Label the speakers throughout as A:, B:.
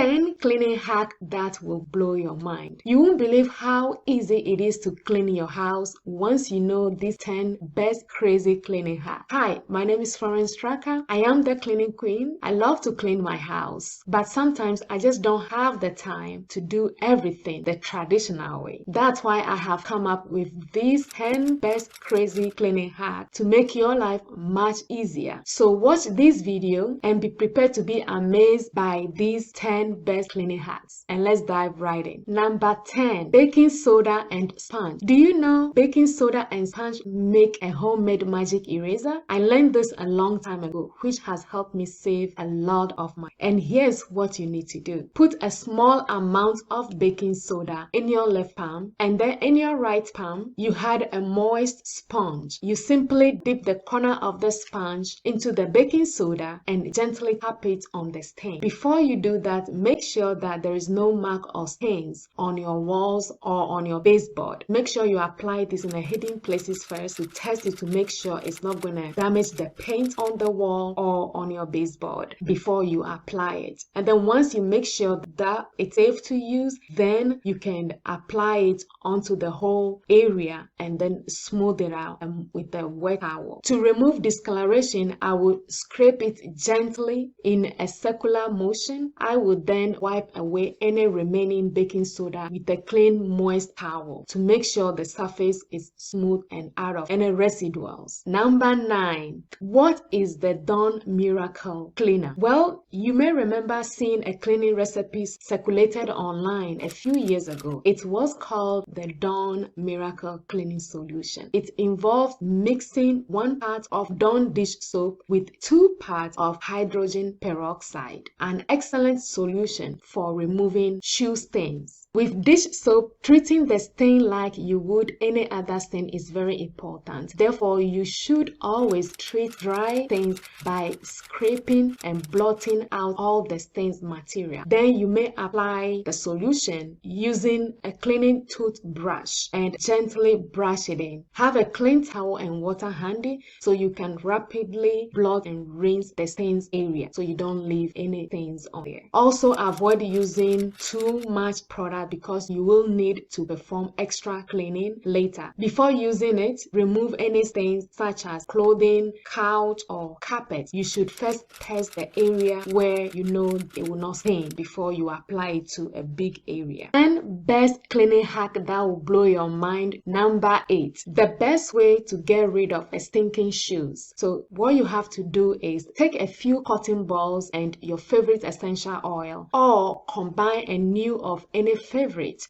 A: 10 cleaning hacks that will blow your mind. You won't believe how easy it is to clean your house once you know these 10 best crazy cleaning hacks. Hi, my name is Florence Straka. I am the cleaning queen. I love to clean my house, but sometimes I just don't have the time to do everything the traditional way. That's why I have come up with these 10 best crazy cleaning hacks to make your life much easier. So watch this video and be prepared to be amazed by these 10 best cleaning hacks. And let's dive right in. Number 10, baking soda and sponge. Do you know baking soda and sponge make a homemade magic eraser? I learned this a long time ago, which has helped me save a lot of money. And here's what you need to do. Put a small amount of baking soda in your left palm, and then in your right palm, you had a moist sponge. You simply dip the corner of the sponge into the baking soda and gently tap it on the stain. Before you do that, make sure that there is no mark or stains on your walls or on your baseboard. Make sure you apply this in the hidden places first to test it to make sure it's not going to damage the paint on the wall or on your baseboard before you apply it. And then once you make sure that it's safe to use, then you can apply it onto the whole area and then smooth it out with a wet towel. To remove discoloration, I would scrape it gently in a circular motion. I would then wipe away any remaining baking soda with a clean, moist towel to make sure the surface is smooth and out of any residuals. Number 9. What is the Dawn Miracle Cleaner? Well, you may remember seeing a cleaning recipe circulated online a few years ago. It was called the Dawn Miracle Cleaning Solution. It involved mixing 1 part of Dawn dish soap with 2 parts of hydrogen peroxide, an excellent solution for removing shoe stains. With dish soap, treating the stain like you would any other stain is very important. Therefore, you should always treat dry stains by scraping and blotting out all the stains material. Then you may apply the solution using a cleaning toothbrush and gently brush it in. Have a clean towel and water handy so you can rapidly blot and rinse the stains area so you don't leave any stains on there. Also, avoid using too much product because you will need to perform extra cleaning later. Before using it, remove any stains such as clothing, couch, or carpet. You should first test the area where you know it will not stain before you apply it to a big area. And best cleaning hack that will blow your mind. Number 8, the best way to get rid of stinking shoes. So what you have to do is take a few cotton balls and your favorite essential oil, or combine a new of any favorite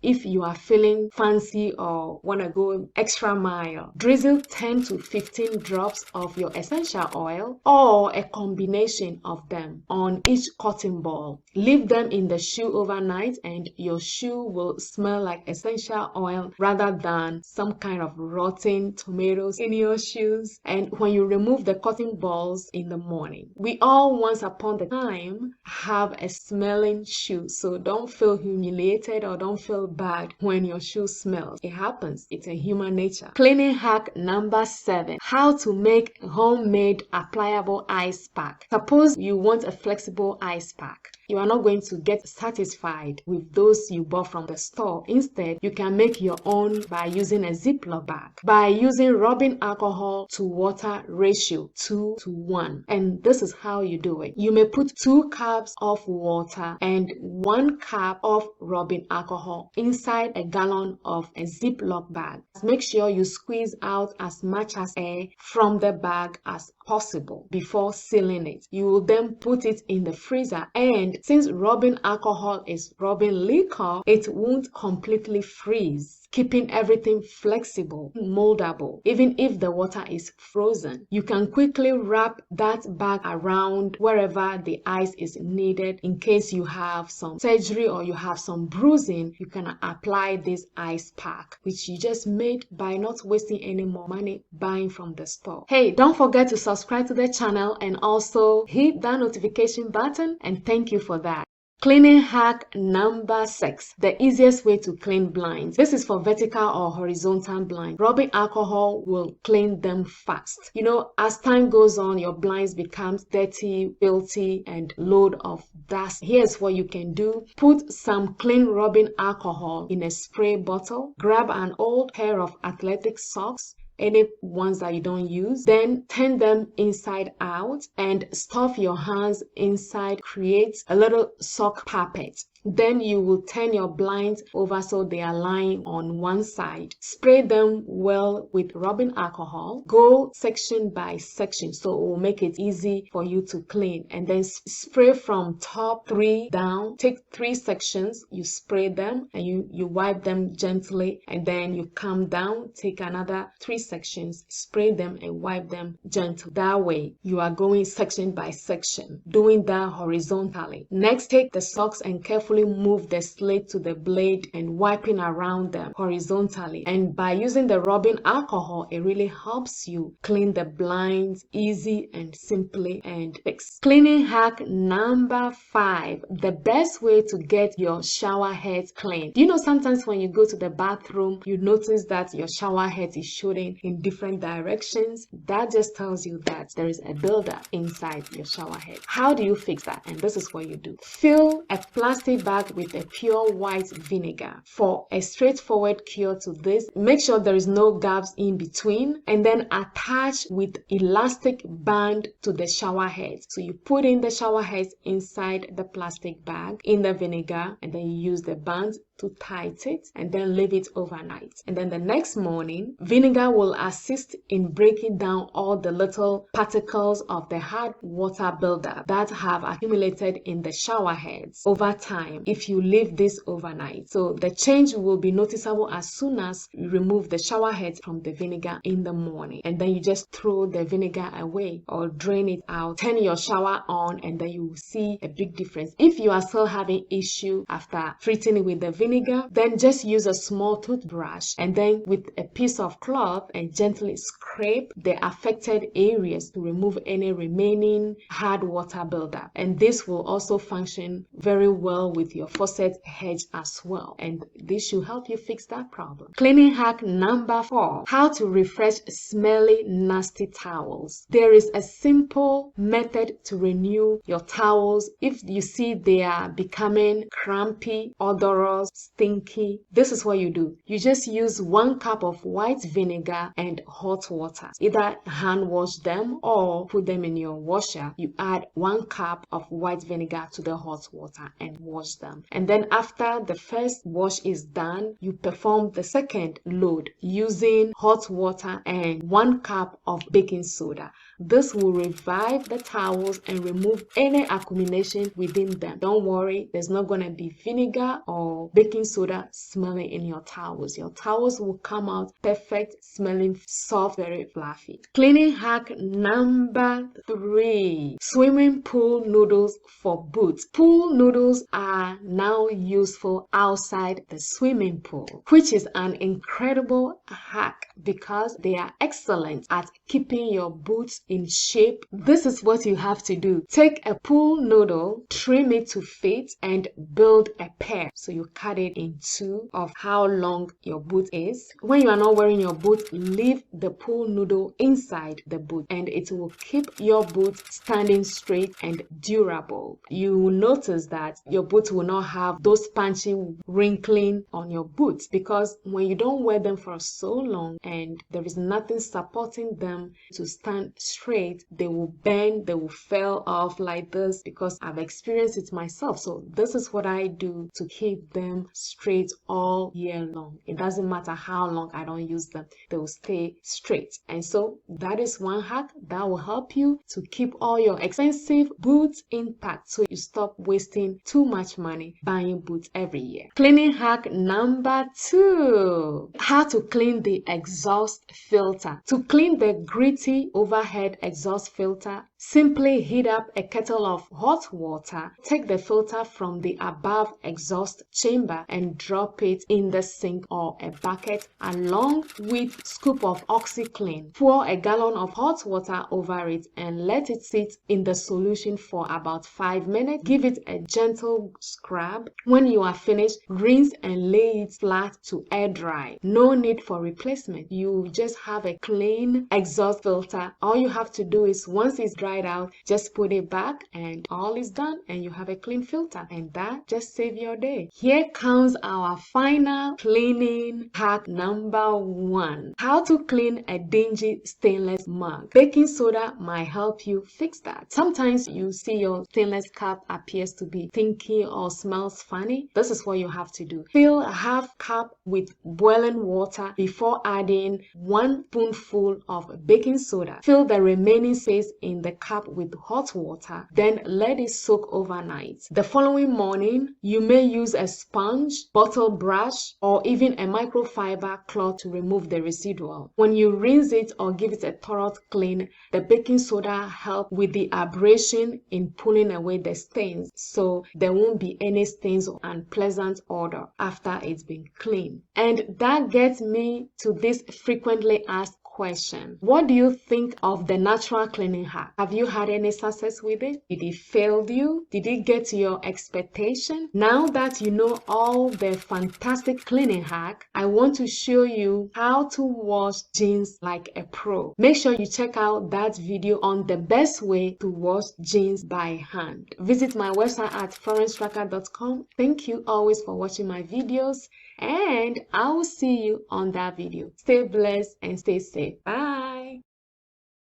A: if you are feeling fancy or want to go extra mile. Drizzle 10 to 15 drops of your essential oil or a combination of them on each cotton ball. Leave them in the shoe overnight and your shoe will smell like essential oil rather than some kind of rotten tomatoes in your shoes. And when you remove the cotton balls in the morning, we all once upon a time have a smelling shoe, so don't feel humiliated or don't feel bad when your shoe smells. It happens. It's a human nature. Cleaning hack number 7. How to make homemade applicable ice pack. Suppose you want a flexible ice pack. You are not going to get satisfied with those you bought from the store. Instead, you can make your own by using a Ziploc bag. By using rubbing alcohol to water ratio 2:1. And this is how you do it. You may put 2 cups of water and 1 cup of rubbing alcohol inside a gallon of a Ziploc bag. Make sure you squeeze out as much as air from the bag as possible before sealing it. You will then put it in the freezer, and since rubbing alcohol is rubbing liquor, it won't completely freeze, keeping everything flexible, moldable, even if the water is frozen. You can quickly wrap that bag around wherever the ice is needed. In case you have some surgery or you have some bruising, you can apply this ice pack, which you just made by not wasting any more money buying from the store. Hey, don't forget to subscribe to the channel and also hit that notification button, and thank you for that. Cleaning hack number 6, the easiest way to clean blinds. This is for vertical or horizontal blinds. Rubbing alcohol will clean them fast. You know, as time goes on, your blinds becomes dirty, filthy, and load of dust. Here's what you can do. Put some clean rubbing alcohol in a spray bottle. Grab an old pair of athletic socks, any ones that you don't use, then turn them inside out and stuff your hands inside. Create a little sock puppet. Then you will turn your blinds over so they are lying on one side. Spray them well with rubbing alcohol. Go section by section so it will make it easy for you to clean. And then spray from top 3 down. Take 3 sections, you spray them and you wipe them gently, and then you come down, take another 3 sections, spray them and wipe them gently. That way you are going section by section, doing that horizontally. Next, take the socks and carefully move the slate to the blade and wiping around them horizontally. And by using the rubbing alcohol, it really helps you clean the blinds easy and simply and fix. Cleaning hack number 5, the best way to get your shower heads clean. You know, sometimes when you go to the bathroom, you notice that your shower head is shooting in different directions. That just tells you that there is a buildup inside your shower head. How do you fix that? And this is what you do. Fill a plastic bag with a pure white vinegar. For a straightforward cure to this, make sure there is no gaps in between, and then attach with elastic band to the shower head. So you put in the shower heads inside the plastic bag in the vinegar, and then you use the band to tighten it and then leave it overnight. And then the next morning, vinegar will assist in breaking down all the little particles of the hard water buildup that have accumulated in the shower heads over time if you leave this overnight. So the change will be noticeable as soon as you remove the shower heads from the vinegar in the morning. And then you just throw the vinegar away or drain it out. Turn your shower on and then you will see a big difference. If you are still having issue after treating it with the vinegar, then just use a small toothbrush and then with a piece of cloth and gently scrape the affected areas to remove any remaining hard water buildup. And this will also function very well with your faucet head as well. And this should help you fix that problem. Cleaning hack number 4, how to refresh smelly, nasty towels. There is a simple method to renew your towels if you see they are becoming crampy, odorous, stinky. This is what you do. You just use 1 cup of white vinegar and hot water. Either hand wash them or put them in your washer. You add 1 cup of white vinegar to the hot water and wash them. And then after the first wash is done, you perform the second load using hot water and 1 cup of baking soda. This will revive the towels and remove any accumulation within them. Don't worry, there's not going to be vinegar or baking soda smelling in your towels. Your towels will come out perfect, smelling soft, very fluffy. Cleaning hack number 3, swimming pool noodles for boots. Pool noodles are now useful outside the swimming pool, which is an incredible hack because they are excellent at keeping your boots in shape. This is what you have to do. Take a pool noodle, trim it to fit, and build a pair. So you cut it in 2 of how long your boot is. When you are not wearing your boot, leave the pool noodle inside the boot and it will keep your boot standing straight and durable. You will notice that your boot will not have those punchy wrinkling on your boots because when you don't wear them for so long and there is nothing supporting them to stand straight, they will bend, they will fall off like this because I've experienced it myself. So this is what I do to keep them straight all year long. It doesn't matter how long I don't use them, they will stay straight. And so that is one hack that will help you to keep all your expensive boots intact so you stop wasting too much money buying boots every year. Cleaning hack number 2, how to clean the exhaust filter. To clean the gritty overhead exhaust filter, simply heat up a kettle of hot water, take the filter from the above exhaust chamber and drop it in the sink or a bucket along with scoop of OxyClean. Pour a gallon of hot water over it and let it sit in the solution for about 5 minutes. Give it a gentle scrub. When you are finished, rinse and lay it flat to air dry. No need for replacement. You just have a clean exhaust filter. All you have to do is once it's dried out, just put it back and all is done and you have a clean filter, and that just saves your day. Here comes our final cleaning hack number 1. How to clean a dingy stainless mug. Baking soda might help you fix that. Sometimes you see your stainless cup appears to be stinky or smells funny. This is what you have to do. Fill a half cup with boiling water before adding 1 spoonful of baking soda. Fill the remaining space in the cup with hot water, then let it soak overnight. The following morning, you may use a sponge, bottle brush, or even a microfiber cloth to remove the residual. When you rinse it or give it a thorough clean, the baking soda helps with the abrasion in pulling away the stains, so there won't be any stains or unpleasant odor after it's been cleaned. And that gets me to this frequently asked question. What do you think of the natural cleaning hack? Have you had any success with it? Did it fail you? Did it get to your expectation? Now that you know all the fantastic cleaning hack, I want to show you how to wash jeans like a pro. Make sure you check out that video on the best way to wash jeans by hand. Visit my website at florencestraka.com. Thank you always for watching my videos, and I will see you on that video. Stay blessed and stay safe. Bye.